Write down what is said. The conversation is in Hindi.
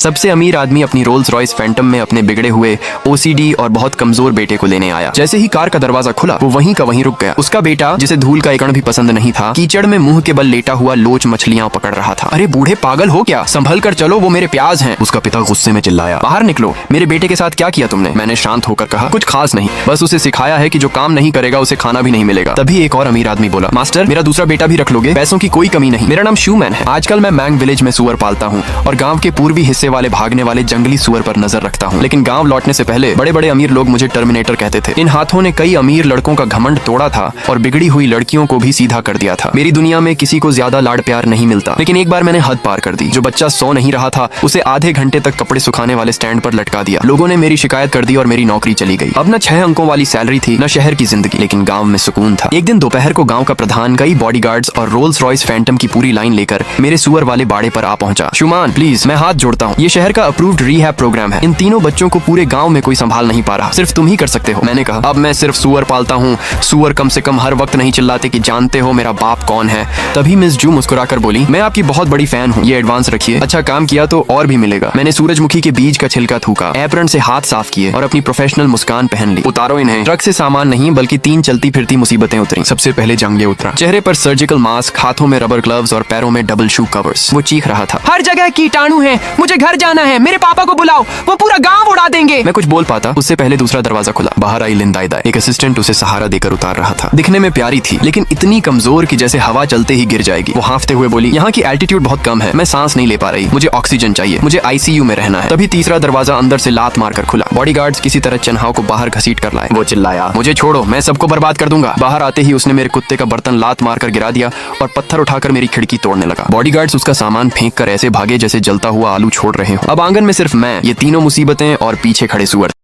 सबसे अमीर आदमी अपनी रोल्स रॉयस फैंटम में अपने बिगड़े हुए ओसीडी और बहुत कमजोर बेटे को लेने आया। जैसे ही कार का दरवाजा खुला वो वहीं का वहीं रुक गया। उसका बेटा, जिसे धूल का एक कण भी पसंद नहीं था, कीचड़ में मुंह के बल लेटा हुआ लोच मछलियां पकड़ रहा था। अरे बूढ़े पागल हो क्या, संभल कर चलो, वो मेरे प्याज हैं। उसका पिता गुस्से में चिल्लाया, बाहर निकलो, मेरे बेटे के साथ क्या किया तुमने? मैंने शांत होकर कहा, कुछ खास नहीं, बस उसे सिखाया है कि जो काम नहीं करेगा उसे खाना भी नहीं मिलेगा। तभी एक और अमीर आदमी बोला, मास्टर मेरा दूसरा बेटा भी रख लोगे, पैसों की कोई कमी नहीं। मेरा नाम शूमैन है। आजकल मैं मैंग विलेज में सुअर पालता हूँ और गांव के पूर्वी हिस्से वाले भागने वाले जंगली सुअर पर नजर रखता हूँ। लेकिन गांव लौटने से पहले बड़े बड़े अमीर लोग मुझे टर्मिनेटर कहते थे। इन हाथों ने कई अमीर लड़कों का घमंड तोड़ा था और बिगड़ी हुई लड़कियों को भी सीधा कर दिया था। मेरी दुनिया में किसी को ज्यादा लाड प्यार नहीं मिलता, लेकिन एक बार मैंने हद पार कर दी। जो बच्चा सो नहीं रहा था उसे आधे घंटे तक कपड़े सुखाने वाले स्टैंड पर लटका दिया। लोगों ने मेरी शिकायत कर दी और मेरी नौकरी चली गई। अब न 6 अंकों वाली सैलरी थी, न शहर की जिंदगी, लेकिन गांव में सुकून था। एक दिन दोपहर को गांव का प्रधान कई बॉडीगार्ड्स और रोल्स रॉयस फैंटम की पूरी लाइन लेकर मेरे सुअर वाले बाड़े पर आ पहुंचा। शुमान प्लीज, मैं हाथ जोड़ता हूँ, ये शहर का अप्रूव्ड रिहैब प्रोग्राम है। इन तीनों बच्चों को पूरे गांव में कोई संभाल नहीं पा रहा, सिर्फ तुम ही कर सकते हो। मैंने कहा, अब मैं सिर्फ सुअर पालता हूँ, सुअर कम से कम हर वक्त नहीं चिल्लाते कि जानते हो मेरा बाप कौन है। तभी मिस जू मुस्कुराकर बोली, मैं आपकी बहुत बड़ी फैन हूँ, ये एडवांस रखिए, अच्छा काम किया तो और भी मिलेगा। मैंने सूरजमुखी के बीज का छिलका थूका, एप्रन से हाथ साफ किए और अपनी प्रोफेशनल मुस्कान पहन ली। उतारो इन्हें। ट्रक से सामान नहीं बल्कि 3 चलती फिरती मुसीबतें उतरी। सबसे पहले जंगले उतरा, चेहरे पर सर्जिकल मास्क, हाथों में रबर ग्लव्स और पैरों में डबल शू कवर्स। वो चीख रहा था, हर जगह कीटाणु हैं, मुझे घर जाना है, मेरे पापा को बुलाओ, वो पूरा गांव उड़ा देंगे। मैं कुछ बोल पाता उससे पहले दूसरा दरवाजा खुला। बाहर आई लिंदाइदा, एक असिस्टेंट उसे सहारा देकर उतार रहा था। दिखने में प्यारी थी लेकिन इतनी कमजोर कि जैसे हवा चलते ही गिर जाएगी। वो हांफते हुए बोली, यहाँ की एल्टीट्यूड बहुत कम है, मैं सांस नहीं ले पा रही, मुझे ऑक्सीजन चाहिए, मुझे आईसीयू में रहना है। तभी तीसरा दरवाजा अंदर से लात मारकर खुला। बॉडीगार्ड्स किसी तरह चन्हाव को बाहर घसीट कर लाए। वो चिल्लाया, मुझे छोड़ो, मैं सबको बर्बाद कर दूंगा। बाहर आते ही उसने मेरे कुत्ते का बर्तन लात मारकर गिरा दिया और पत्थर उठाकर मेरी खिड़की तोड़ने लगा। बॉडीगार्ड्स उसका सामान फेंक कर ऐसे भागे जैसे जलता हुआ आलू छोड़ रहे हो। अब आंगन में सिर्फ मैं, ये तीनों मुसीबतें और पीछे खड़े सुअर।